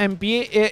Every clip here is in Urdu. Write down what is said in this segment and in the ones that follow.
MPA,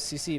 CC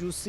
UC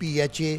PHA,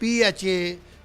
PHA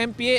MPA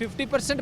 50%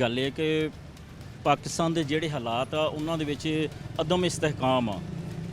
ਗੱਲ ਇਹ ਕਿ ਪਾਕਿਸਤਾਨ ਦੇ ਜਿਹੜੇ ਹਾਲਾਤ ਆ ਉਹਨਾਂ ਦੇ ਵਿੱਚ ਅਦਮ ਇਸਤਹਿਕਾਮ ਆ।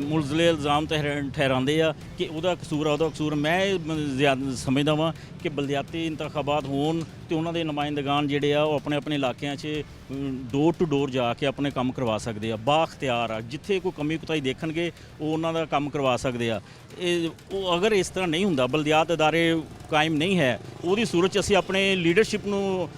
ਮੁਲਜ਼ਲੇ ਇਲਜ਼ਾਮ ਠਹਿਰਾਉਂਦੇ ਆ ਕਿ ਉਹਦਾ ਕਸੂਰ ਆ, ਉਹਦਾ ਕਸੂਰ। ਮੈਂ ਜ਼ਿਆਦਾ ਸਮਝਦਾ ਵਾਂ ਕਿ ਬਲਦਿਆਤੀ ਇੰਤਖਾਬਾਤ ਹੋਣ ਤੇ ਉਹਨਾਂ ਦੇ ਨੁਮਾਇੰਦਗਾਨ ਜਿਹੜੇ ਆ ਉਹ ਆਪਣੇ ਆਪਣੇ ਇਲਾਕਿਆਂ 'ਚ ਡੋਰ ਟੂ ਡੋਰ ਜਾ ਕੇ ਆਪਣੇ ਕੰਮ ਕਰਵਾ ਸਕਦੇ ਆ, ਬਾਖਤਿਆਰ ਆ। ਜਿੱਥੇ ਕੋਈ ਕਮੀ ਕੁਤਾਈ ਦੇਖਣਗੇ ਉਹ ਉਹਨਾਂ ਦਾ ਕੰਮ ਕਰਵਾ ਸਕਦੇ ਆ। ਉਹ ਅਗਰ ਇਸ ਤਰ੍ਹਾਂ ਨਹੀਂ ਹੁੰਦਾ, ਬਲਦਿਆਤ ਅਦਾਰੇ ਕਾਇਮ ਨਹੀਂ ਹੈ, ਉਹਦੀ ਸੂਰਤ 'ਚ ਅਸੀਂ ਆਪਣੇ ਲੀਡਰਸ਼ਿਪ ਨੂੰ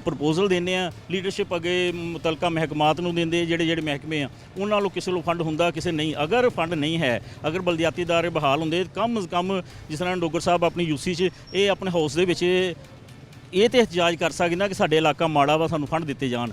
ਪ੍ਰਪੋਜ਼ਲ ਦਿੰਦੇ ਆ, ਲੀਡਰਸ਼ਿਪ ਅੱਗੇ ਮੁਤਲਕਾ ਮਹਿਕਮਾਤ ਨੂੰ ਦਿੰਦੇ, ਜਿਹੜੇ ਮਹਿਕਮੇ ਆ ਉਹਨਾਂ ਨੂੰ ਕਿਸੇ ਨੂੰ ਫੰਡ ਹੁੰਦਾ, ਕਿਸੇ ਨਹੀਂ। ਅਗਰ ਫੰਡ ਨਹੀਂ ਹੈ, ਅਗਰ ਬਲਦਿਆਤੀ ਅਦਾਰੇ ਬਹਾਲ ਹੁੰਦੇ, ਕਮ ਅਜ਼ ਕਮ ਜਿਸ ਤਰ੍ਹਾਂ ਡੋਗਰ ਸਾਹਿਬ ਆਪਣੀ UC 'ਚ ਇਹ ਆਪਣੇ ਹਾਊਸ ਦੇ ਵਿੱਚ ਇਹ ਤੇ ਇhtਜਾਜ ਕਰ ਸਕਦੇ ਨਾ ਕਿ ਸਾਡੇ ਇਲਾਕਾ ਮਾੜਾ ਵਾ, ਸਾਨੂੰ ਫੰਡ ਦਿੱਤੇ ਜਾਣ।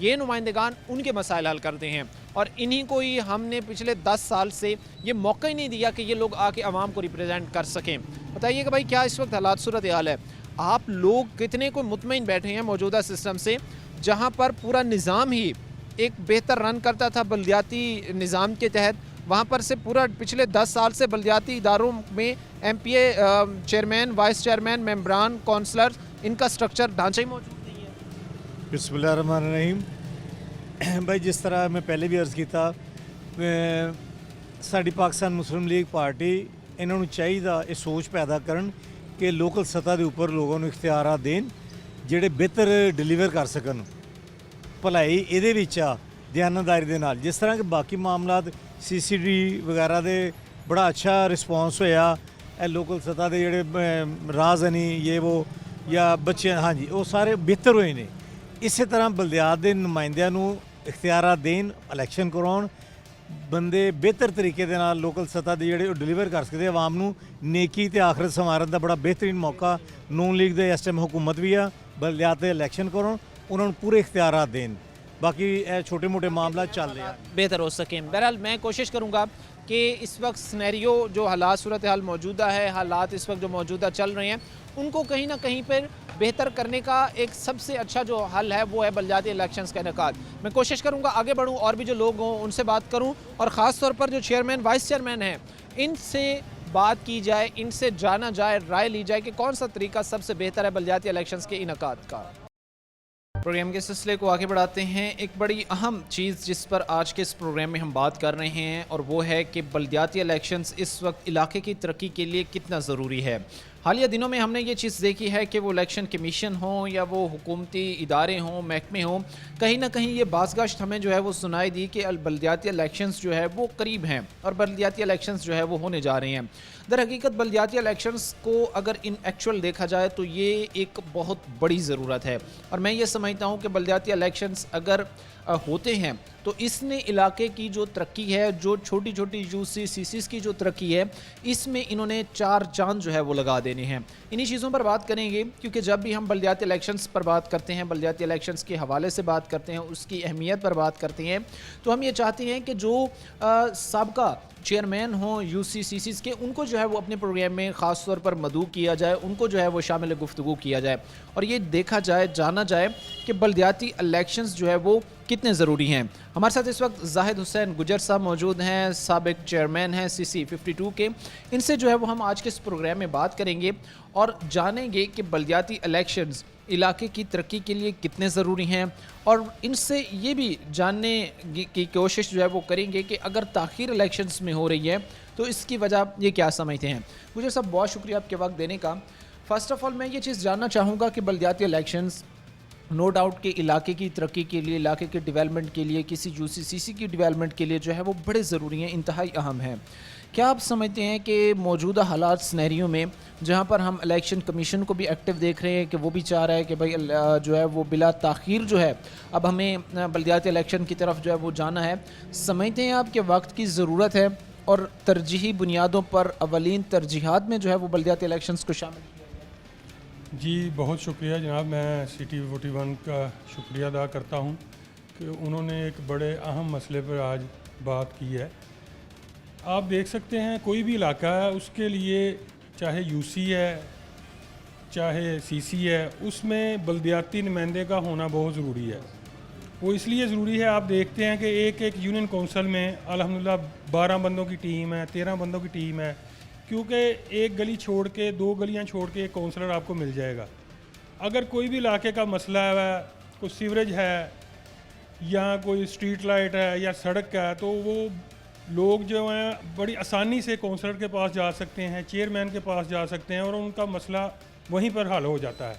یہ نمائندگان ان کے مسائل حل کرتے ہیں، اور انہی کو ہی ہم نے پچھلے 10 سال سے یہ موقع ہی نہیں دیا کہ یہ لوگ آ کے عوام کو ریپریزنٹ کر سکیں۔ بتائیے کہ بھائی کیا اس وقت حالات صورتحال ہے؟ آپ لوگ کتنے کو مطمئن بیٹھے ہیں موجودہ سسٹم سے، جہاں پر پورا نظام ہی ایک بہتر رن کرتا تھا بلدیاتی نظام کے تحت، وہاں پر سے پورا پچھلے 10 سال سے بلدیاتی اداروں میں ایم پی اے چیئرمین، وائس چیئرمین، ممبران، کونسلر، ان کا سٹرکچر ڈھانچہ ہی موجود نہیں ہے؟ بسم اللہ الرحمن الرحیم۔ بھائی جس طرح میں پہلے بھی عرض کیتا، ساری پاکستان مسلم لیگ پارٹی انہوں نے چاہیے یہ سوچ پیدا کرن کہ لوکل سطح دے اوپر لوگوں کو اختیارات دین جڑے بہتر ڈیلیور کر سکن بھلائی یہ دیانتداری دے نال۔ جس طرح کہ باقی معاملات سی سی ڈی وغیرہ دے بڑا اچھا رسپانس ہویا، اے لوکل سطح دے جڑے راز نہیں یہ وہ یا بچے، ہاں جی وہ سارے بہتر ہوئے نے۔ اسی طرح بلدیات دے نمائندیاں نو اختیارات دین، الیکشن کراؤن، بندے بہتر طریقے دے نال لوکل سطح دے جڑے ڈیلیور کر سکتے عوام نو نیکی تے آخرت سنوارن دا بڑا بہترین موقع نون لیگ دے اس ٹائم حکومت بھی ہے۔ بلدیات دے الیکشن کراؤن، انہوں نے پورے اختیارات دین، باقی چھوٹے موٹے معاملات چل رہے ہیں بہتر ہو سکیں۔ بہرحال میں کوشش کروں گا کہ اس وقت سنیریو جو حالات صورتحال موجودہ ہے، حالات اس وقت جو موجودہ چل رہے ہیں، ان کو کہیں نہ کہیں پر بہتر کرنے کا ایک سب سے اچھا جو حل ہے وہ ہے بلدیاتی الیکشنز کا انعقاد۔ میں کوشش کروں گا آگے بڑھوں، اور بھی جو لوگ ہوں ان سے بات کروں، اور خاص طور پر جو چیئرمین، وائس چیئرمین ہیں، ان سے بات کی جائے، ان سے جانا جائے، رائے لی جائے کہ کون سا طریقہ سب سے بہتر ہے بلدیاتی الیکشنز کے انعقاد کا۔ پروگرام کے سلسلے کو آگے بڑھاتے ہیں۔ ایک بڑی اہم چیز جس پر آج کے اس پروگرام میں ہم بات کر رہے ہیں، اور وہ ہے کہ بلدیاتی الیکشنز اس وقت علاقے کی ترقی کے لیے کتنا ضروری ہے۔ حالیہ دنوں میں ہم نے یہ چیز دیکھی ہے کہ وہ الیکشن کمیشن ہوں یا وہ حکومتی ادارے ہوں، محکمے ہوں، کہیں نہ کہیں یہ بازگشت ہمیں جو ہے وہ سنائی دی کہ بلدیاتی الیکشنز جو ہے وہ قریب ہیں، اور بلدیاتی الیکشنز جو ہے وہ ہونے جا رہے ہیں۔ در حقیقت بلدیاتی الیکشنز کو اگر ان ایکچول دیکھا جائے تو یہ ایک بہت بڑی ضرورت ہے، اور میں یہ سمجھتا ہوں کہ بلدیاتی الیکشنز اگر ہوتے ہیں تو اس نے علاقے کی جو ترقی ہے، جو چھوٹی چھوٹی یو سی سی سیز کی جو ترقی ہے، اس میں انہوں نے 4 چاند جو ہے وہ لگا دینے ہیں۔ انہی چیزوں پر بات کریں گے، کیونکہ جب بھی ہم بلدیاتی الیکشنز پر بات کرتے ہیں، بلدیاتی الیکشنز کے حوالے سے بات کرتے ہیں، اس کی اہمیت پر بات کرتے ہیں، تو ہم یہ چاہتے ہیں کہ جو سابقہ چیئرمین ہوں یو سی سی سیز کے، ان کو جو ہے وہ اپنے پروگرام میں خاص طور پر مدعو کیا جائے، ان کو جو ہے وہ شامل گفتگو کیا جائے، اور یہ دیکھا جائے، جانا جائے کہ بلدیاتی الیکشنز جو ہے وہ کتنے ضروری ہیں۔ ہمارے ساتھ اس وقت زاہد حسین گجر صاحب موجود ہیں، سابق چیئرمین ہیں سی سی 52 کے۔ ان سے جو ہے وہ ہم آج کے اس پروگرام میں بات کریں گے اور جانیں گے کہ بلدیاتی الیکشنز علاقے کی ترقی کے لیے کتنے ضروری ہیں، اور ان سے یہ بھی جاننے کی کوشش جو ہے وہ کریں گے کہ اگر تاخیر الیکشنز میں ہو رہی ہے تو اس کی وجہ یہ کیا سمجھتے ہیں۔ گجر صاحب بہت شکریہ آپ کے وقت دینے کا۔ فرسٹ آف آل میں یہ چیز جاننا چاہوں گا کہ بلدیاتی الیکشنز نو ڈاؤٹ کہ علاقے کی ترقی کے لیے، علاقے کے ڈیولپمنٹ کے لیے، کسی یو سی سی سی کی ڈیولپمنٹ کے لیے جو ہے وہ بڑے ضروری ہیں، انتہائی اہم ہیں۔ کیا آپ سمجھتے ہیں کہ موجودہ حالات سنیریو میں جہاں پر ہم الیکشن کمیشن کو بھی ایکٹیو دیکھ رہے ہیں کہ وہ بھی چاہ رہا ہے کہ بھائی جو ہے وہ بلا تاخیر جو ہے اب ہمیں بلدیاتی الیکشن کی طرف جو ہے وہ جانا ہے، سمجھتے ہیں آپ کہ وقت کی ضرورت ہے اور ترجیحی بنیادوں پر اولین ترجیحات میں جو ہے وہ بلدیاتی الیکشنز کو شامل کیا جائے؟ جی بہت شکریہ جناب، میں سی ٹی 41 کا شکریہ ادا کرتا ہوں کہ انہوں نے ایک بڑے اہم مسئلے پر آج بات کی ہے۔ آپ دیکھ سکتے ہیں کوئی بھی علاقہ ہے، اس کے لیے چاہے یو سی ہے چاہے سی سی ہے، اس میں بلدیاتی نمائندے کا ہونا بہت ضروری ہے۔ وہ اس لیے ضروری ہے، آپ دیکھتے ہیں کہ ایک یونین کونسل میں الحمدللہ 12 بندوں کی ٹیم ہے، 13 بندوں کی ٹیم ہے، کیونکہ ایک گلی چھوڑ کے 2 گلیاں چھوڑ کے ایک کونسلر آپ کو مل جائے گا۔ اگر کوئی بھی علاقے کا مسئلہ ہے، کوئی سیوریج ہے یا کوئی اسٹریٹ لائٹ ہے یا سڑک ہے، تو وہ لوگ جو ہیں بڑی آسانی سے کونسلر کے پاس جا سکتے ہیں، چیئرمین کے پاس جا سکتے ہیں، اور ان کا مسئلہ وہیں پر حل ہو جاتا ہے۔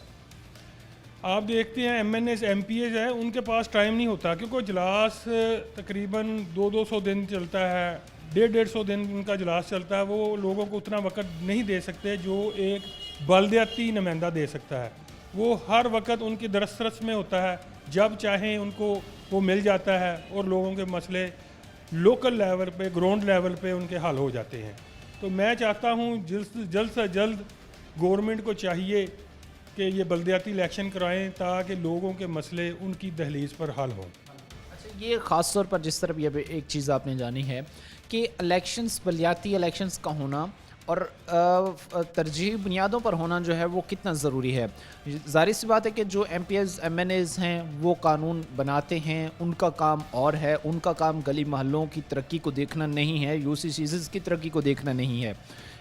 آپ دیکھتے ہیں M N As M P As ہیں، ان کے پاس ٹائم نہیں ہوتا، کیونکہ اجلاس تقریباً 200 دن چلتا ہے، 150 دن ان کا اجلاس چلتا ہے، وہ لوگوں کو اتنا وقت نہیں دے سکتے جو ایک بلدیاتی نمائندہ دے سکتا ہے۔ وہ ہر وقت ان کی دسترس میں ہوتا ہے، جب چاہیں ان کو وہ مل جاتا ہے، اور لوگوں کے مسئلے لوکل لیول پہ، گراؤنڈ لیول پہ ان کے حل ہو جاتے ہیں۔ تو میں چاہتا ہوں جلد سے جلد گورنمنٹ کو چاہیے کہ یہ بلدیاتی الیکشن کرائیں تاکہ لوگوں کے مسئلے ان کی دہلیز پر حل ہوں. اچھا یہ خاص طور پر جس طرف یہ ایک چیز آپ نے جانی ہے کہ الیکشنز بلدیاتی الیکشنز کا ہونا اور ترجیحی بنیادوں پر ہونا جو ہے وہ کتنا ضروری ہے. ظاہر سی بات ہے کہ جو M P As M N As ہیں وہ قانون بناتے ہیں, ان کا کام اور ہے, ان کا کام گلی محلوں کی ترقی کو دیکھنا نہیں ہے, یو سی سیزز کی ترقی کو دیکھنا نہیں ہے.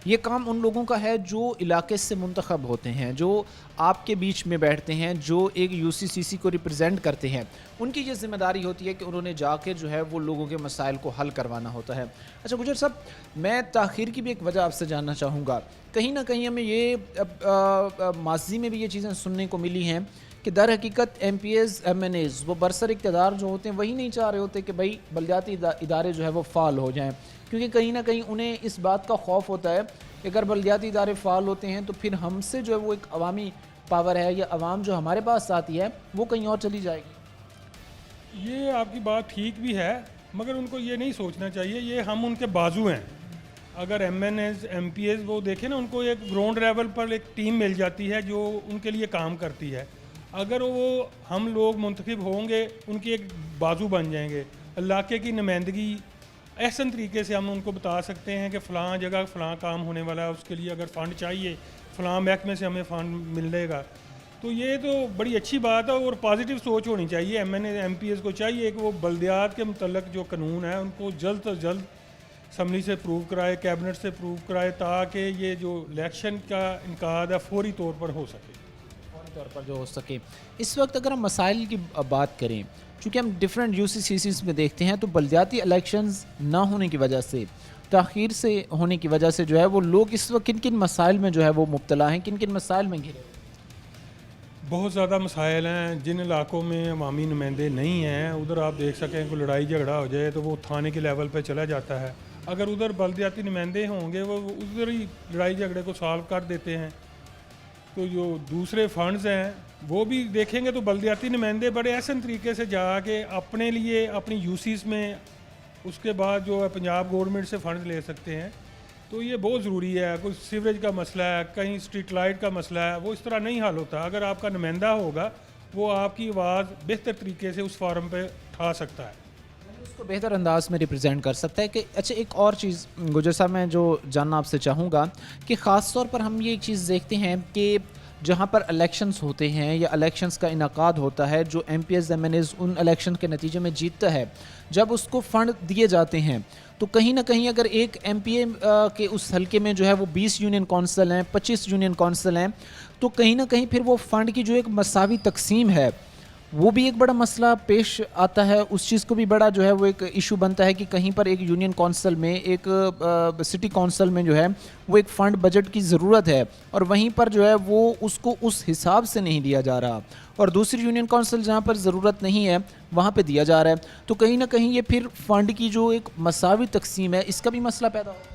یہ کام ان لوگوں کا ہے جو علاقے سے منتخب ہوتے ہیں, جو آپ کے بیچ میں بیٹھتے ہیں, جو ایک یو سی سی سی کو ریپرزینٹ کرتے ہیں. ان کی یہ ذمہ داری ہوتی ہے کہ انہوں نے جا کے جو ہے وہ لوگوں کے مسائل کو حل کروانا ہوتا ہے. اچھا گجر صاحب, میں تاخیر کی بھی ایک وجہ آپ سے جاننا چاہوں گا. کہیں نہ کہیں ہمیں یہ ماضی میں بھی یہ چیزیں سننے کو ملی ہیں کہ در حقیقت M P As M N As وہ برسر اقتدار جو ہوتے ہیں وہی نہیں چاہ رہے ہوتے کہ بھائی بلدیاتی ادارے جو ہے وہ فعال ہو جائیں, کیونکہ کہیں نہ کہیں انہیں اس بات کا خوف ہوتا ہے کہ اگر بلدیاتی ادارے فعال ہوتے ہیں تو پھر ہم سے جو ہے وہ ایک عوامی پاور ہے یا عوام جو ہمارے پاس آتی ہے وہ کہیں اور چلی جائے گی. یہ آپ کی بات ٹھیک بھی ہے, مگر ان کو یہ نہیں سوچنا چاہیے یہ ہم ان کے بازو ہیں. اگر M N As M P As وہ دیکھیں نا, ان کو ایک گراؤنڈ لیول پر ایک ٹیم مل جاتی ہے جو ان کے لیے کام کرتی ہے. اگر وہ ہم لوگ منتخب ہوں گے ان کی ایک بازو بن جائیں گے, علاقے کی نمائندگی احسن طریقے سے ہم ان کو بتا سکتے ہیں کہ فلاں جگہ فلاں کام ہونے والا ہے, اس کے لیے اگر فنڈ چاہیے فلاں محکمے سے ہمیں فنڈ ملے گا. تو یہ تو بڑی اچھی بات ہے اور پازیٹیو سوچ ہونی چاہیے. M N A M P S کو چاہیے کہ وہ بلدیات کے متعلق جو قانون ہے ان کو جلد از جلد اسمبلی سے پروو کرائے, کیبنٹ سے پروو کرائے, تاکہ یہ جو الیکشن کا انعقاد ہے فوری طور پر ہو سکے. طور پر جو ہو سکے. اس وقت اگر ہم مسائل کی بات کریں, چونکہ ہم ڈیفرنٹ یو سی سی سیز میں دیکھتے ہیں تو بلدیاتی الیکشنز نہ ہونے کی وجہ سے, تاخیر سے ہونے کی وجہ سے جو ہے وہ لوگ اس وقت کن کن مسائل میں جو ہے وہ مبتلا ہیں, کن کن مسائل میں گھرے. بہت زیادہ مسائل ہیں. جن علاقوں میں عوامی نمائندے نہیں ہیں ادھر آپ دیکھ سکیں کوئی لڑائی جھگڑا ہو جائے تو وہ تھانے کے لیول پہ چلا جاتا ہے. اگر ادھر بلدیاتی نمائندے ہوں گے وہ ادھر ہی لڑائی جھگڑے کو سالو کر دیتے ہیں. تو جو دوسرے فنڈز ہیں وہ بھی دیکھیں گے تو بلدیاتی نمائندے بڑے احسن طریقے سے جا کے اپنے لیے اپنی یوسیز میں اس کے بعد جو ہے پنجاب گورنمنٹ سے فنڈز لے سکتے ہیں. تو یہ بہت ضروری ہے. کوئی سیوریج کا مسئلہ ہے, کہیں اسٹریٹ لائٹ کا مسئلہ ہے, وہ اس طرح نہیں حل ہوتا. اگر آپ کا نمائندہ ہوگا وہ آپ کی آواز بہتر طریقے سے اس فارم پہ اٹھا سکتا ہے, اس کو بہتر انداز میں ریپرزینٹ کر سکتا ہے. کہ اچھا ایک اور چیز گجر صاحب میں جو جاننا آپ سے چاہوں گا کہ خاص طور پر ہم یہ ایک چیز دیکھتے ہیں کہ جہاں پر الیکشنز ہوتے ہیں یا الیکشنز کا انعقاد ہوتا ہے, جو M P S M N As ان الیکشن کے نتیجے میں جیتتا ہے, جب اس کو فنڈ دیے جاتے ہیں تو کہیں نہ کہیں اگر ایک ایم پی اے کے اس حلقے میں جو ہے وہ 20 یونین کونسل ہیں, 25 یونین کونسل ہیں, تو کہیں نہ کہیں پھر وہ فنڈ کی جو ایک مساوی تقسیم ہے وہ بھی ایک بڑا مسئلہ پیش آتا ہے. اس چیز کو بھی بڑا جو ہے وہ ایک ایشو بنتا ہے کہ کہیں پر ایک یونین کونسل میں, ایک سٹی کونسل میں جو ہے وہ ایک فنڈ بجٹ کی ضرورت ہے اور وہیں پر جو ہے وہ اس کو اس حساب سے نہیں دیا جا رہا, اور دوسری یونین کونسل جہاں پر ضرورت نہیں ہے وہاں پہ دیا جا رہا ہے. تو کہیں نہ کہیں یہ پھر فنڈ کی جو ایک مساوی تقسیم ہے اس کا بھی مسئلہ پیدا ہوتا ہے.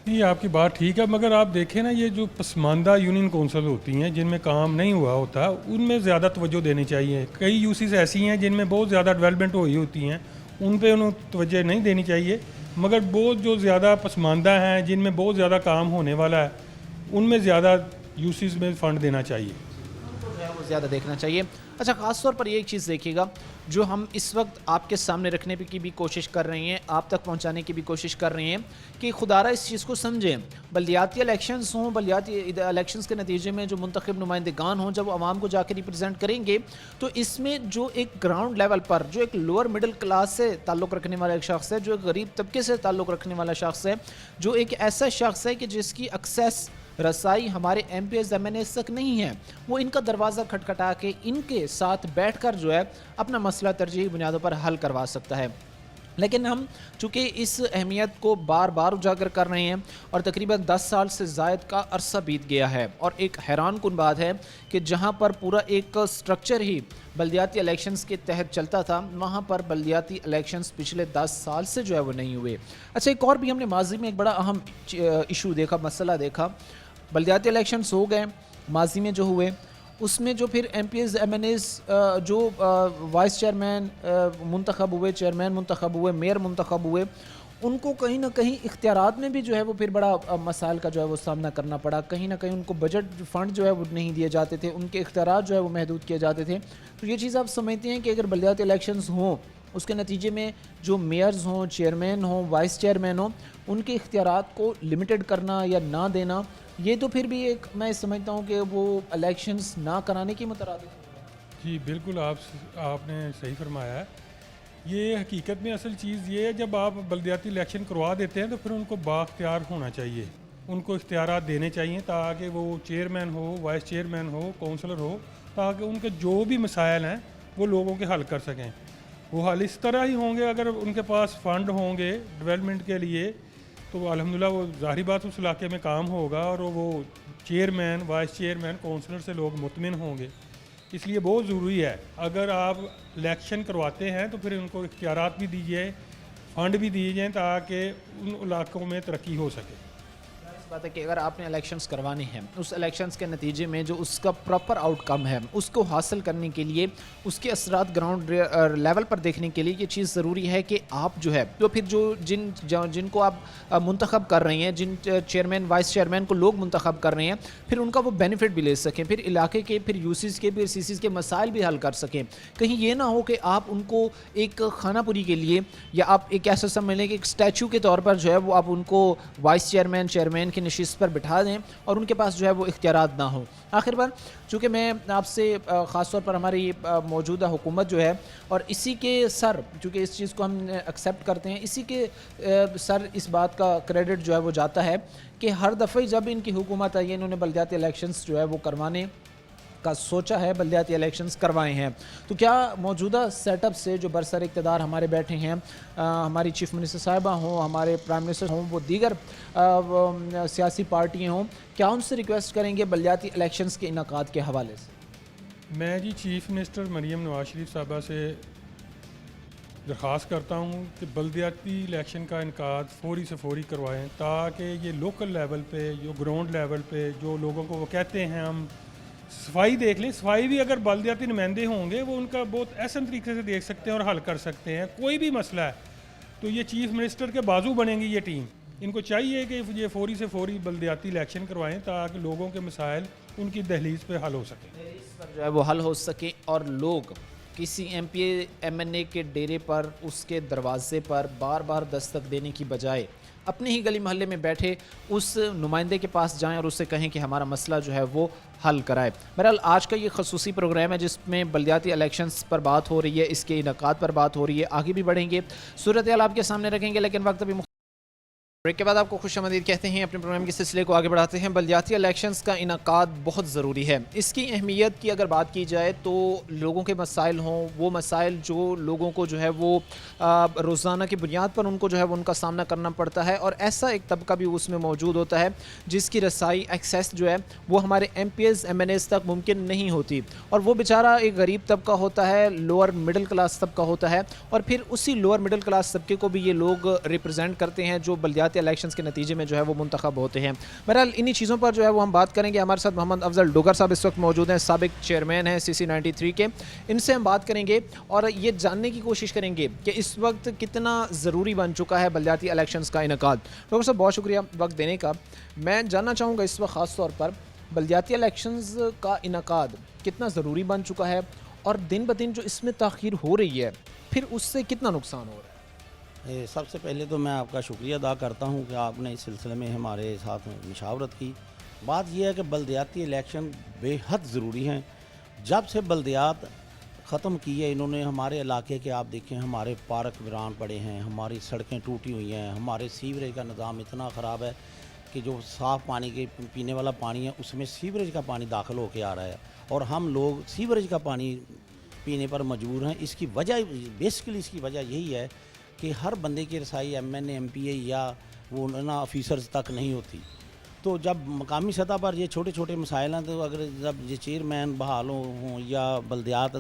یہ آپ کی بات ٹھیک ہے, مگر آپ دیکھیں نا یہ جو پسماندہ یونین کونسل ہوتی ہیں جن میں کام نہیں ہوا ہوتا ان میں زیادہ توجہ دینی چاہیے. کئی یوسیز ایسی ہیں جن میں بہت زیادہ ڈیولپمنٹ ہوئی ہوتی ہیں, ان پہ انہوں توجہ نہیں دینی چاہیے. مگر بہت جو زیادہ پسماندہ ہیں جن میں بہت زیادہ کام ہونے والا ہے ان میں زیادہ یوسیز میں فنڈ دینا چاہیے, وہ زیادہ دیکھنا چاہیے. اچھا خاص طور پر یہ ایک چیز دیکھیے گا جو ہم اس وقت آپ کے سامنے رکھنے کی بھی کوشش کر رہے ہیں, آپ تک پہنچانے کی بھی کوشش کر رہے ہیں کہ خدارہ اس چیز کو سمجھیں. بلدیاتی الیکشنز ہوں, بلدیاتی الیکشنز کے نتیجے میں جو منتخب نمائندگان ہوں جب وہ عوام کو جا کے ریپرزینٹ کریں گے تو اس میں جو ایک گراؤنڈ لیول پر جو ایک لوور مڈل کلاس سے تعلق رکھنے والا ایک شخص ہے, جو ایک غریب طبقے سے تعلق رکھنے والا شخص ہے, جو ایک ایسا شخص ہے کہ جس کی ایکسیس رسائی ہمارے M P S M N S تک نہیں ہے, وہ ان کا دروازہ کھٹکھٹا کے ان کے ساتھ بیٹھ کر جو ہے اپنا مسئلہ ترجیحی بنیادوں پر حل کروا سکتا ہے. لیکن ہم چونکہ اس اہمیت کو بار بار اجاگر کر رہے ہیں اور تقریباً 10 سال سے زائد کا عرصہ بیت گیا ہے, اور ایک حیران کن بات ہے کہ جہاں پر پورا ایک سٹرکچر ہی بلدیاتی الیکشنز کے تحت چلتا تھا وہاں پر بلدیاتی الیکشنز پچھلے 10 سال سے جو ہے وہ نہیں ہوئے. اچھا ایک اور بھی ہم نے ماضی میں ایک بڑا اہم ایشو دیکھا, مسئلہ دیکھا. بلدیاتی الیکشنز ہو گئے ماضی میں جو ہوئے, اس میں جو پھر M P As M N As جو وائس چیئرمین منتخب ہوئے, چیئرمین منتخب ہوئے, میئر منتخب ہوئے, ان کو کہیں نہ کہیں اختیارات میں بھی جو ہے وہ پھر بڑا مسائل کا جو ہے وہ سامنا کرنا پڑا. کہیں نہ کہیں ان کو بجٹ فنڈ جو ہے وہ نہیں دیے جاتے تھے, ان کے اختیارات جو ہے وہ محدود کیے جاتے تھے. تو یہ چیز آپ سمجھتے ہیں کہ اگر بلدیاتی الیکشنز ہوں, اس کے نتیجے میں جو میئرز ہوں, چیئرمین ہوں, وائس چیئرمین ہوں, ان کے اختیارات کو لمیٹڈ کرنا یا نہ دینا, یہ تو پھر بھی ایک میں سمجھتا ہوں کہ وہ الیکشنز نہ کرانے کی مترادف ہے. جی بالکل آپ نے صحیح فرمایا ہے. یہ حقیقت میں اصل چیز یہ ہے, جب آپ بلدیاتی الیکشن کروا دیتے ہیں تو پھر ان کو بااختیار ہونا چاہیے, ان کو اختیارات دینے چاہیے تاکہ وہ چیئرمین ہو, وائس چیئرمین ہو, کونسلر ہو, تاکہ ان کے جو بھی مسائل ہیں وہ لوگوں کے حل کر سکیں. وہ حل اس طرح ہی ہوں گے اگر ان کے پاس فنڈ ہوں گے ڈیولپمنٹ کے لیے, تو الحمدللہ وہ ظاہری بات اس علاقے میں کام ہوگا اور وہ چیئرمین, وائس چیئرمین, کونسلر سے لوگ مطمئن ہوں گے. اس لیے بہت ضروری ہے اگر آپ الیکشن کرواتے ہیں تو پھر ان کو اختیارات بھی دیجیے, فنڈ بھی دیے جائیں تاکہ ان علاقوں میں ترقی ہو سکے. بات ہے کہ اگر آپ نے الیکشنز کروانے ہیں, اس الیکشنز کے نتیجے میں جو اس کا پراپر آؤٹ کم ہے اس کو حاصل کرنے کے لیے, اس کے اثرات گراؤنڈ لیول پر دیکھنے کے لیے یہ چیز ضروری ہے کہ آپ جو ہے تو پھر جو جن کو آپ منتخب کر رہے ہیں, جن چیئرمین وائس چیئرمین کو لوگ منتخب کر رہے ہیں, پھر ان کا وہ بینیفٹ بھی لے سکیں, پھر علاقے کے, پھر یوسیز کے, پھر سیسیز کے مسائل بھی حل کر سکیں. کہیں یہ نہ ہو کہ آپ ان کو ایک خانہ پوری کے لیے یا آپ ایک ایسا سمجھ لیں کہ ایک اسٹیچو کے طور پر جو ہے وہ آپ ان کو وائس چیئرمین کی نشست پر بٹھا دیں اور ان کے پاس جو ہے وہ اختیارات نہ ہوں. آخر بار چونکہ میں آپ سے خاص طور پر ہماری موجودہ حکومت جو ہے اور اسی کے سر, چونکہ اس چیز کو ہم ایکسیپٹ کرتے ہیں, اسی کے سر اس بات کا کریڈٹ جو ہے وہ جاتا ہے کہ ہر دفعہ جب ان کی حکومت آئی ہے انہوں نے بلدیاتی الیکشنز جو ہے وہ کروانے کا سوچا ہے, بلدیاتی الیکشنز کروائے ہیں. تو کیا موجودہ سیٹ اپ سے جو برسر اقتدار ہمارے بیٹھے ہیں, ہماری چیف منسٹر صاحبہ ہوں, ہمارے پرائم منسٹر ہوں, وہ دیگر سیاسی پارٹیاں ہوں, کیا ان سے ریکویسٹ کریں گے بلدیاتی الیکشنز کے انعقاد کے حوالے سے؟ میں جی چیف منسٹر مریم نواز شریف صاحبہ سے درخواست کرتا ہوں کہ بلدیاتی الیکشن کا انعقاد فوری سے فوری کروائیں تاکہ یہ لوکل لیول پہ, جو گراؤنڈ لیول پہ جو لوگوں کو وہ کہتے ہیں ہم صفائی دیکھ لیں, صفائی بھی اگر بلدیاتی نمائندے ہوں گے وہ ان کا بہت احسن طریقے سے دیکھ سکتے ہیں اور حل کر سکتے ہیں. کوئی بھی مسئلہ ہے تو یہ چیف منسٹر کے بازو بنیں گی یہ ٹیم. ان کو چاہیے کہ یہ فوری سے فوری بلدیاتی الیکشن کروائیں تاکہ لوگوں کے مسائل ان کی دہلیز پہ حل ہو سکیں, جو ہے وہ حل ہو سکے اور لوگ کسی ایم پی ایم این اے کے ڈیرے پر, اس کے دروازے پر بار بار دستک دینے کی بجائے اپنے ہی گلی محلے میں بیٹھے اس نمائندے کے پاس جائیں اور اس سے کہیں کہ ہمارا مسئلہ جو ہے وہ حل کرائے. بہرحال آج کا یہ خصوصی پروگرام ہے جس میں بلدیاتی الیکشنز پر بات ہو رہی ہے, اس کے انعقاد پر بات ہو رہی ہے. آگے بھی بڑھیں گے, صورتحال آپ کے سامنے رکھیں گے, لیکن وقت ابھی بریک کے بعد آپ کو خوش آمدید کہتے ہیں. اپنے پروگرام کے سلسلے کو آگے بڑھاتے ہیں. بلدیاتی الیکشنز کا انعقاد بہت ضروری ہے. اس کی اہمیت کی اگر بات کی جائے تو لوگوں کے مسائل ہوں, وہ مسائل جو لوگوں کو جو ہے وہ روزانہ کی بنیاد پر ان کو جو ہے وہ ان کا سامنا کرنا پڑتا ہے, اور ایسا ایک طبقہ بھی اس میں موجود ہوتا ہے جس کی رسائی ایکسیس جو ہے وہ ہمارے M P As M N As تک ممکن نہیں ہوتی, اور وہ بیچارہ ایک غریب طبقہ ہوتا ہے, لوور مڈل کلاس طبقہ ہوتا ہے, اور پھر اسی لوور مڈل کلاس طبقے کو بھی یہ لوگ ریپرزینٹ کرتے ہیں جو بلدیاتی الیکشنز کے نتیجے میں جو ہے وہ منتخب ہوتے ہیں. بہرحال انہی چیزوں پر جو ہے وہ ہم بات کریں گے. ہمارے ساتھ محمد افضل ڈوگر صاحب اس وقت موجود ہیں, سابق چیئرمین ہیں CC93 کے. ان سے ہم بات کریں گے اور یہ جاننے کی کوشش کریں گے کہ اس وقت کتنا ضروری بن چکا ہے بلدیاتی الیکشنز کا انعقاد. ڈاکٹر صاحب بہت شکریہ وقت دینے کا. میں جاننا چاہوں گا اس وقت خاص طور پر بلدیاتی الیکشنز کا انعقاد کتنا ضروری بن چکا ہے, اور دن بدن جو اس میں تاخیر ہو رہی ہے پھر اس سے کتنا نقصان ہو رہا ہے؟ سب سے پہلے تو میں آپ کا شکریہ ادا کرتا ہوں کہ آپ نے اس سلسلے میں ہمارے ساتھ مشاورت کی. بات یہ ہے کہ بلدیاتی الیکشن بے حد ضروری ہیں. جب سے بلدیات ختم کی ہے انہوں نے ہمارے علاقے کے, آپ دیکھیں ہمارے پارک ویران پڑے ہیں, ہماری سڑکیں ٹوٹی ہوئی ہیں, ہمارے سیوریج کا نظام اتنا خراب ہے کہ جو صاف پانی کے پینے والا پانی ہے اس میں سیوریج کا پانی داخل ہو کے آ رہا ہے, اور ہم لوگ سیوریج کا پانی پینے پر مجبور ہیں. اس کی وجہ بیسیکلی اس کی وجہ یہی ہے کہ ہر بندے کی رسائی M N A M P A یا وہ آفیسرز تک نہیں ہوتی. تو جب مقامی سطح پر یہ چھوٹے چھوٹے مسائل ہیں تو اگر جب یہ چیئرمین بحال ہوں یا بلدیات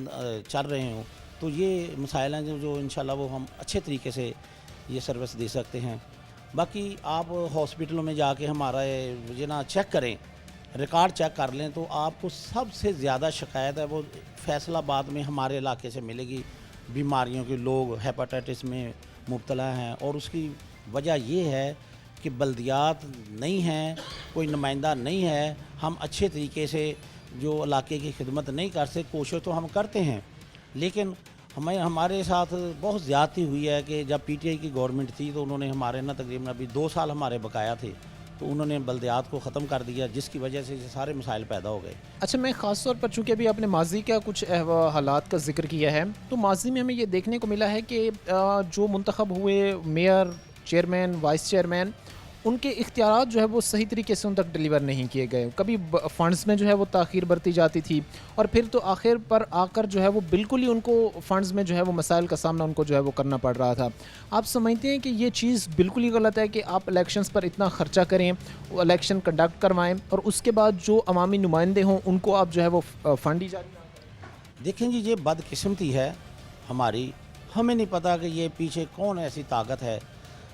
چل رہے ہوں تو یہ مسائل ہیں جو انشاءاللہ وہ ہم اچھے طریقے سے یہ سروس دے سکتے ہیں. باقی آپ ہاسپٹلوں میں جا کے ہمارا یہ نا چیک کریں, ریکارڈ چیک کر لیں تو آپ کو سب سے زیادہ شکایت ہے وہ فیصل آباد میں ہمارے علاقے سے ملے گی. بیماریوں کے لوگ ہیپاٹائٹس میں مبتلا ہیں اور اس کی وجہ یہ ہے کہ بلدیات نہیں ہیں، کوئی نمائندہ نہیں ہے، ہم اچھے طریقے سے جو علاقے کی خدمت نہیں کر سکتے، کوشش تو ہم کرتے ہیں، لیکن ہمارے ساتھ بہت زیادتی ہوئی ہے کہ جب پی ٹی آئی کی گورنمنٹ تھی تو انہوں نے ہمارے تقریباً ابھی 2 سال ہمارے بقایا تھے، تو انہوں نے بلدیات کو ختم کر دیا، جس کی وجہ سے یہ سارے مسائل پیدا ہو گئے۔ اچھا، میں خاص طور پر چونکہ ابھی آپ نے ماضی کا کچھ حالات کا ذکر کیا ہے، تو ماضی میں ہمیں یہ دیکھنے کو ملا ہے کہ جو منتخب ہوئے میئر، چیئرمین، وائس چیئرمین، ان کے اختیارات جو ہے وہ صحیح طریقے سے ان تک ڈیلیور نہیں کیے گئے، کبھی فنڈز میں جو ہے وہ تاخیر برتی جاتی تھی، اور پھر تو آخر پر آ کر جو ہے وہ بالکل ہی ان کو فنڈز میں جو ہے وہ مسائل کا سامنا ان کو جو ہے وہ کرنا پڑ رہا تھا۔ آپ سمجھتے ہیں کہ یہ چیز بالکل ہی غلط ہے کہ آپ الیکشنز پر اتنا خرچہ کریں، الیکشن کنڈکٹ کروائیں، اور اس کے بعد جو عوامی نمائندے ہوں ان کو آپ جو ہے وہ فنڈ ہی جاری؟ دیکھیں جی، یہ بدقسمتی ہے ہماری، ہمیں نہیں پتہ کہ یہ پیچھے کون ایسی طاقت ہے۔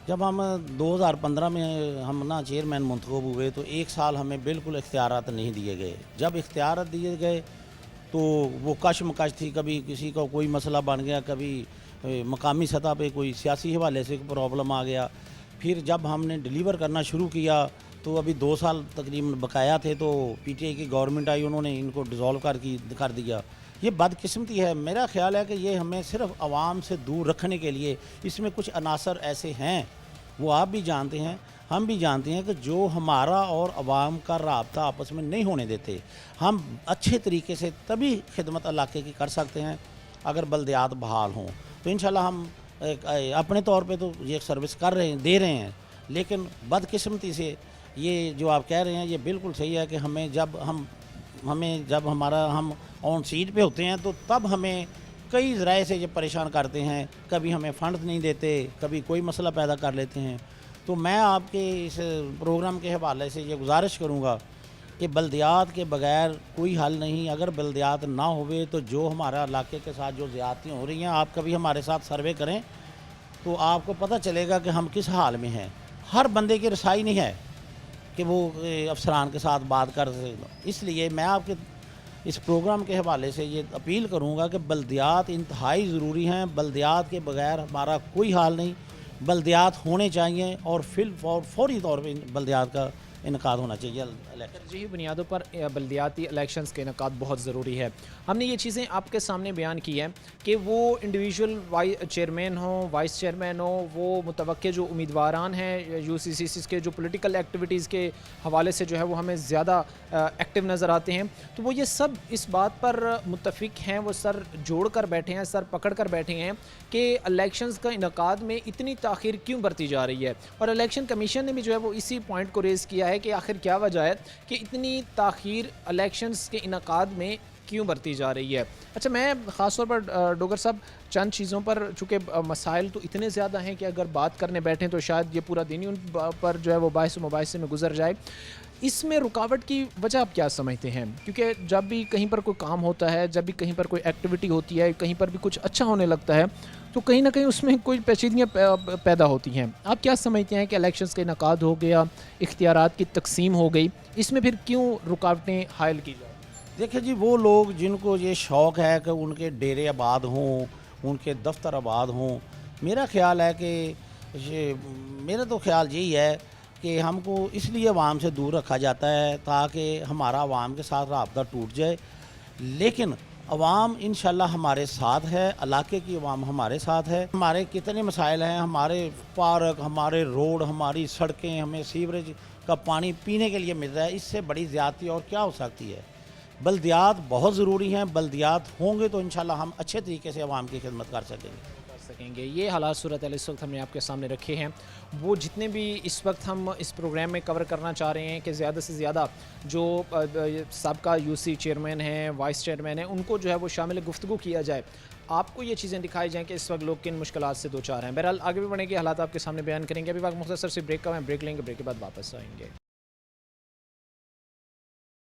جب ہم 2015 میں ہم چیئرمین منتخب ہوئے تو 1 سال ہمیں بالکل اختیارات نہیں دیے گئے۔ جب اختیارات دیے گئے تو وہ کشمکش تھی، کبھی کسی کو کوئی مسئلہ بن گیا، کبھی مقامی سطح پہ کوئی سیاسی حوالے سے پرابلم آ گیا۔ پھر جب ہم نے ڈیلیور کرنا شروع کیا تو ابھی 2 سال تقریباً بقایا تھے، تو پی ٹی آئی کی گورنمنٹ آئی، انہوں نے ان کو ڈیزالو کر دیا۔ یہ بدقسمتی ہے۔ میرا خیال ہے کہ یہ ہمیں صرف عوام سے دور رکھنے کے لیے، اس میں کچھ عناصر ایسے ہیں، وہ آپ بھی جانتے ہیں، ہم بھی جانتے ہیں، کہ جو ہمارا اور عوام کا رابطہ آپس میں نہیں ہونے دیتے۔ ہم اچھے طریقے سے تبھی خدمت علاقے کی کر سکتے ہیں اگر بلدیات بحال ہوں، تو انشاءاللہ ہم اپنے طور پہ تو یہ سروس دے رہے ہیں، لیکن بدقسمتی سے یہ جو آپ کہہ رہے ہیں یہ بالکل صحیح ہے کہ جب ہم آن سیٹ پہ ہوتے ہیں تو تب ہمیں کئی ذرائع سے یہ پریشان کرتے ہیں، کبھی ہمیں فنڈ نہیں دیتے، کبھی کوئی مسئلہ پیدا کر لیتے ہیں۔ تو میں آپ کے اس پروگرام کے حوالے سے یہ گزارش کروں گا کہ بلدیات کے بغیر کوئی حل نہیں۔ اگر بلدیات نہ ہوئے تو جو ہمارا علاقے کے ساتھ جو زیادتیاں ہو رہی ہیں، آپ کبھی ہمارے ساتھ سروے کریں تو آپ کو پتہ چلے گا کہ ہم کس حال میں ہیں۔ ہر بندے کی رسائی نہیں ہے کہ وہ افسران کے ساتھ بات کر سکے۔ اس لیے میں آپ کے اس پروگرام کے حوالے سے یہ اپیل کروں گا کہ بلدیات انتہائی ضروری ہیں، بلدیات کے بغیر ہمارا کوئی حال نہیں، بلدیات ہونے چاہیے، اور فوری طور پہ بلدیات کا انعقاد ہونا چاہیے۔ ترجیحی بنیادوں پر بلدیاتی الیکشنز کے انعقاد بہت ضروری ہے۔ ہم نے یہ چیزیں آپ کے سامنے بیان کی ہیں کہ وہ انڈیویجول چیئرمین ہوں، وائس چیئرمین ہوں، وہ متوقع جو امیدواران ہیں یو سی سی کے جو پولیٹیکل ایکٹیویٹیز کے حوالے سے جو ہے وہ ہمیں زیادہ ایکٹیو نظر آتے ہیں، تو وہ یہ سب اس بات پر متفق ہیں، وہ سر جوڑ کر بیٹھے ہیں، سر پکڑ کر بیٹھے ہیں کہ الیکشنز کا انعقاد میں اتنی تاخیر کیوں برتی جا رہی ہے، اور الیکشن کمیشن نے بھی جو ہے وہ اسی پوائنٹ کو ریز کیا ہے کہ آخر کیا وجہ ہے کہ اتنی تاخیر الیکشنز کے انعقاد میں کیوں برتی جا رہی ہے۔ اچھا، میں خاص طور پر ڈوگر صاحب چند چیزوں پر، چونکہ مسائل تو اتنے زیادہ ہیں کہ اگر بات کرنے بیٹھیں تو شاید یہ پورا دن ہی ان پر جو ہے وہ باعث و مباحثے میں گزر جائے۔ اس میں رکاوٹ کی وجہ آپ کیا سمجھتے ہیں؟ کیونکہ جب بھی کہیں پر کوئی کام ہوتا ہے، جب بھی کہیں پر کوئی ایکٹیویٹی ہوتی ہے، کہیں پر بھی کچھ اچھا ہونے لگتا ہے، تو کہیں نہ کہیں اس میں کوئی پیچیدگیاں پیدا ہوتی ہیں۔ آپ کیا سمجھتے ہیں کہ الیکشنز کا انعقاد ہو گیا، اختیارات کی تقسیم ہو گئی، اس میں پھر کیوں رکاوٹیں حائل کی جائیں؟ دیکھیں جی، وہ لوگ جن کو یہ شوق ہے کہ ان کے ڈیرے آباد ہوں، ان کے دفتر آباد ہوں، میرا خیال ہے کہ میرا تو خیال یہی ہے کہ ہم کو اس لیے عوام سے دور رکھا جاتا ہے تاکہ ہمارا عوام کے ساتھ رابطہ ٹوٹ جائے، لیکن عوام انشاءاللہ ہمارے ساتھ ہے، علاقے کی عوام ہمارے ساتھ ہے۔ ہمارے کتنے مسائل ہیں، ہمارے پارک، ہمارے روڈ، ہماری سڑکیں، ہمیں سیوریج کا پانی پینے کے لیے مل رہا ہے، اس سے بڑی زیادتی اور کیا ہو سکتی ہے؟ بلدیات بہت ضروری ہیں، بلدیات ہوں گے تو انشاءاللہ ہم اچھے طریقے سے عوام کی خدمت کر سکیں گے۔ یہ حالات صورتحال اس وقت ہم نے آپ کے سامنے رکھے ہیں، وہ جتنے بھی اس وقت ہم اس پروگرام میں کور کرنا چاہ رہے ہیں کہ زیادہ سے زیادہ جو سابقہ یو سی چیئرمین ہیں، وائس چیئرمین ہیں، ان کو جو ہے وہ شامل گفتگو کیا جائے، آپ کو یہ چیزیں دکھائی جائیں کہ اس وقت لوگ کن مشکلات سے دوچار ہیں۔ بہرحال آگے بھی بڑھیں گے، حالات آپ کے سامنے بیان کریں گے۔ ابھی وقت مختصر سے بریک کا ہے، بریک لیں گے، بریک کے بعد واپس آئیں گے۔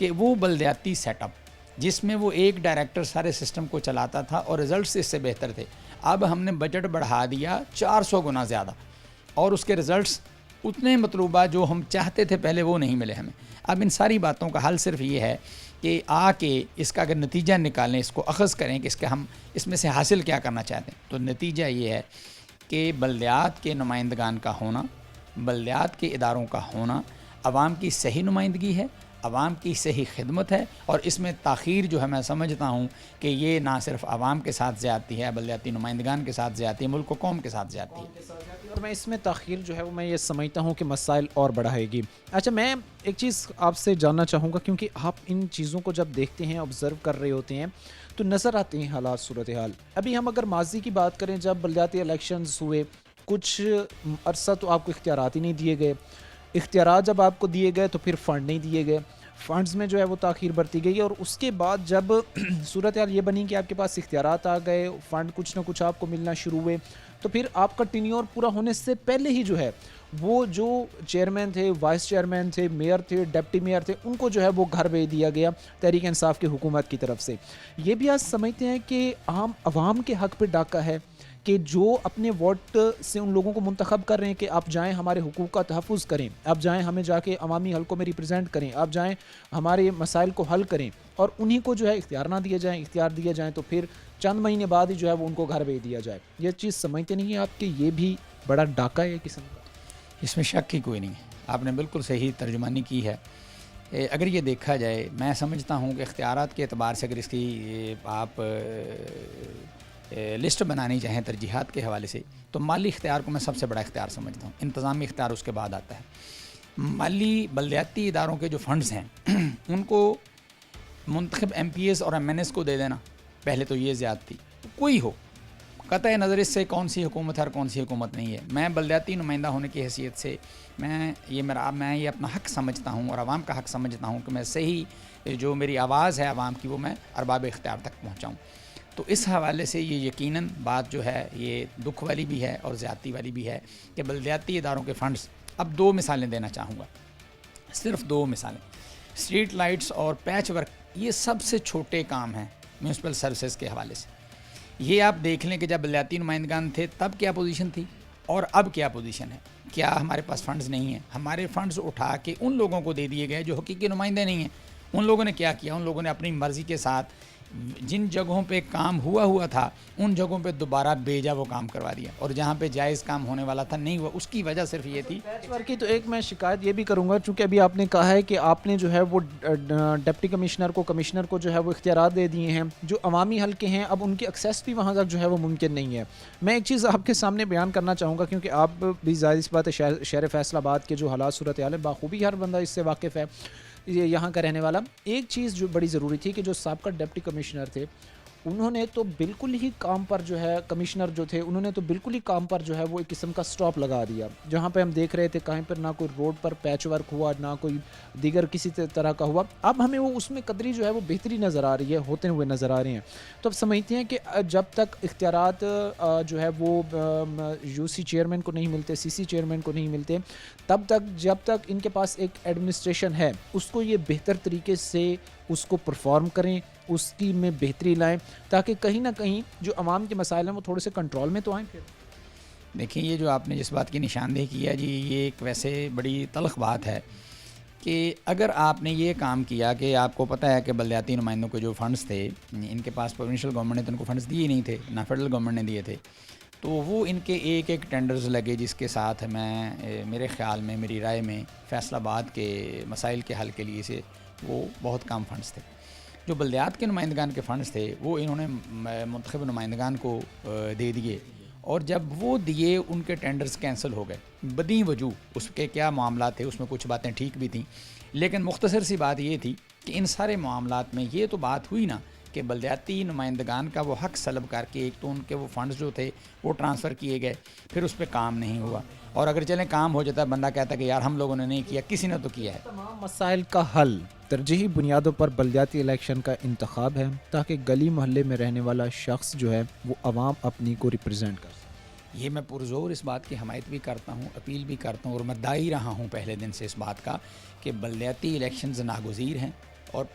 کہ وہ بلدیاتی سیٹ اپ جس میں وہ ایک ڈائریکٹر سارے سسٹم کو چلاتا تھا اور رزلٹس اس سے بہتر تھے، اب ہم نے بجٹ بڑھا دیا 400 گنا زیادہ اور اس کے رزلٹس اتنے مطلوبہ جو ہم چاہتے تھے پہلے وہ نہیں ملے ہمیں۔ اب ان ساری باتوں کا حل صرف یہ ہے کہ آ کے اس کا اگر نتیجہ نکالیں، اس کو اخذ کریں کہ اس کا ہم اس میں سے حاصل کیا کرنا چاہتے ہیں، تو نتیجہ یہ ہے کہ بلدیات کے نمائندگان کا ہونا، بلدیات کے اداروں کا ہونا عوام کی صحیح نمائندگی ہے، عوام کی صحیح خدمت ہے، اور اس میں تاخیر جو ہے میں سمجھتا ہوں کہ یہ نہ صرف عوام کے ساتھ زیادتی ہے، بلدیاتی نمائندگان کے ساتھ زیادتی ہے، ملک و قوم کے ساتھ زیادتی ہے۔ اور میں اس میں تاخیر جو ہے وہ میں یہ سمجھتا ہوں کہ مسائل اور بڑھائے گی۔ اچھا، میں ایک چیز آپ سے جاننا چاہوں گا، کیونکہ آپ ان چیزوں کو جب دیکھتے ہیں، آبزرو کر رہے ہوتے ہیں، تو نظر آتے ہیں حالات، صورتحال۔ ابھی ہم اگر ماضی کی بات کریں، جب بلدیاتی الیکشنز ہوئے، کچھ عرصہ تو آپ کو اختیارات ہی نہیں دیے گئے، اختیارات جب آپ کو دیے گئے تو پھر فنڈ نہیں دیے گئے، فنڈز میں جو ہے وہ تاخیر برتی گئی، اور اس کے بعد جب صورتحال یہ بنی کہ آپ کے پاس اختیارات آ گئے، فنڈ کچھ نہ کچھ آپ کو ملنا شروع ہوئے، تو پھر آپ کا ٹینیور پورا ہونے سے پہلے ہی جو ہے وہ جو چیئرمین تھے، وائس چیئرمین تھے، میئر تھے، ڈپٹی میئر تھے، ان کو جو ہے وہ گھر بھیج دیا گیا تحریک انصاف کی حکومت کی طرف سے۔ یہ بھی آج سمجھتے ہیں کہ عام عوام کے حق پہ ڈاکہ ہے کہ جو اپنے ووٹ سے ان لوگوں کو منتخب کر رہے ہیں کہ آپ جائیں ہمارے حقوق کا تحفظ کریں، آپ جائیں ہمیں جا کے عوامی حلقوں میں ریپرزینٹ کریں، آپ جائیں ہمارے مسائل کو حل کریں، اور انہی کو جو ہے اختیار نہ دیے جائیں، اختیار دیے جائیں تو پھر چند مہینے بعد ہی جو ہے وہ ان کو گھر بھیج دیا جائے۔ یہ چیز سمجھتے نہیں ہیں آپ کہ یہ بھی بڑا ڈاکہ ہے قسم کا؟ اس میں شک ہی کوئی نہیں ہے، آپ نے بالکل صحیح ترجمانی کی ہے۔ اگر یہ دیکھا جائے، میں سمجھتا ہوں کہ اختیارات کے اعتبار سے اگر اس کی آپ لسٹ بنانی چاہیں ترجیحات کے حوالے سے، تو مالی اختیار کو میں سب سے بڑا اختیار سمجھتا ہوں، انتظامی اختیار اس کے بعد آتا ہے۔ مالی بلدیاتی اداروں کے جو فنڈز ہیں ان کو منتخب ایم پی ایس اور ایم این ایس کو دے دینا، پہلے تو یہ زیادتی کوئی ہو، قطع نظر اس سے کون سی حکومت ہے اور کون سی حکومت نہیں ہے۔ میں بلدیاتی نمائندہ ہونے کی حیثیت سے میں یہ اپنا حق سمجھتا ہوں اور عوام کا حق سمجھتا ہوں کہ میں صحیح جو میری آواز ہے عوام کی وہ میں ارباب اختیار تک پہنچاؤں۔ تو اس حوالے سے یہ یقیناً بات جو ہے یہ دکھ والی بھی ہے اور زیادتی والی بھی ہے کہ بلدیاتی اداروں کے فنڈز، اب 2 مثالیں دینا چاہوں گا، صرف 2 مثالیں۔ اسٹریٹ لائٹس اور پیچ ورک یہ سب سے چھوٹے کام ہیں میونسپل سروسز کے حوالے سے۔ یہ آپ دیکھ لیں کہ جب بلدیاتی نمائندگان تھے تب کیا پوزیشن تھی اور اب کیا پوزیشن ہے۔ کیا ہمارے پاس فنڈز نہیں ہیں؟ ہمارے فنڈز اٹھا کے ان لوگوں کو دے دیے گئے جو حقیقی نمائندے نہیں ہیں۔ ان لوگوں نے کیا کیا؟ ان لوگوں نے اپنی مرضی کے ساتھ جن جگہوں پہ کام ہوا تھا ان جگہوں پہ دوبارہ بیجا وہ کام کروا دیا، اور جہاں پہ جائز کام ہونے والا تھا نہیں ہوا۔ اس کی وجہ صرف یہ تھی۔ پیچ ورک کی تو ایک میں شکایت یہ بھی کروں گا، چونکہ ابھی آپ نے کہا ہے کہ آپ نے جو ہے وہ ڈپٹی کمشنر کو جو ہے وہ اختیارات دے دیے ہیں، جو عوامی حلقے ہیں اب ان کی ایکسیس بھی وہاں تک جو ہے وہ ممکن نہیں ہے۔ میں ایک چیز آپ کے سامنے بیان کرنا چاہوں گا، کیونکہ آپ بھی ظاہر سی بات ہے شہر فیصل آباد کے جو حالات صورتحال ہے بخوبی ہر بندہ اس سے واقف ہے، یہاں کا رہنے والا۔ ایک چیز جو بڑی ضروری تھی کہ جو سابقہ ڈپٹی کمشنر تھے انہوں نے تو بالکل ہی کام پر جو ہے، کمشنر جو تھے انہوں نے تو بالکل ہی کام پر جو ہے وہ ایک قسم کا سٹاپ لگا دیا، جہاں پہ ہم دیکھ رہے تھے کہیں پر نہ کوئی روڈ پر پیچ ورک ہوا، نہ کوئی دیگر کسی طرح کا ہوا۔ اب ہمیں وہ اس میں قدری جو ہے وہ بہتری نظر آ رہی ہے، ہوتے ہوئے نظر آ رہے ہیں۔ تو اب سمجھتے ہیں کہ جب تک اختیارات جو ہے وہ یو سی چیئرمین کو نہیں ملتے، سی سی چیئرمین کو نہیں ملتے، تب تک جب تک ان کے پاس ایک ایڈمنسٹریشن ہے اس کو یہ بہتر طریقے سے اس کو پرفارم کریں، اس کی میں بہتری لائیں، تاکہ کہیں نہ کہیں جو عوام کے مسائل ہیں وہ تھوڑے سے کنٹرول میں تو آئیں۔ پھر دیکھیں، یہ جو آپ نے جس بات کی نشاندہی کی ہے جی، یہ ایک ویسے بڑی تلخ بات ہے کہ اگر آپ نے یہ کام کیا کہ آپ کو پتہ ہے کہ بلدیاتی نمائندوں کے جو فنڈز تھے ان کے پاس پروونشل گورنمنٹ نے تو ان کو فنڈز دیے نہیں تھے، نہ فیڈرل گورنمنٹ نے دیے تھے، تو وہ ان کے ایک ٹینڈرز لگے جس کے ساتھ میرے خیال میں، میری رائے میں، فیصل آباد کے مسائل کے حل کے لیے سے وہ بہت کم فنڈز تھے۔ جو بلدیات کے نمائندگان کے فنڈز تھے وہ انہوں نے منتخب نمائندگان کو دے دیے، اور جب وہ دیے ان کے ٹینڈرز کینسل ہو گئے بدی وجوہ۔ اس کے کیا معاملات تھے، اس میں کچھ باتیں ٹھیک بھی تھیں، لیکن مختصر سی بات یہ تھی کہ ان سارے معاملات میں یہ تو بات ہوئی نا کہ بلدیاتی نمائندگان کا وہ حق سلب کر کے ایک تو ان کے وہ فنڈز جو تھے وہ ٹرانسفر کیے گئے، پھر اس پہ کام نہیں ہوا، اور اگر چلیں کام ہو جاتا بندہ کہتا کہ یار ہم لوگوں نے نہیں کیا، کسی نے تو کیا ہے۔ تمام مسائل کا حل ترجیحی بنیادوں پر بلدیاتی الیکشن کا انتخاب ہے، تاکہ گلی محلے میں رہنے والا شخص جو ہے وہ عوام اپنی کو ریپرزینٹ کر سکے۔ یہ میں پرزور اس بات کی حمایت بھی کرتا ہوں، اپیل بھی کرتا ہوں، اور میں داعی رہا ہوں پہلے دن سے اس بات کا کہ بلدیاتی الیکشنز ناگزیر ہیں، اور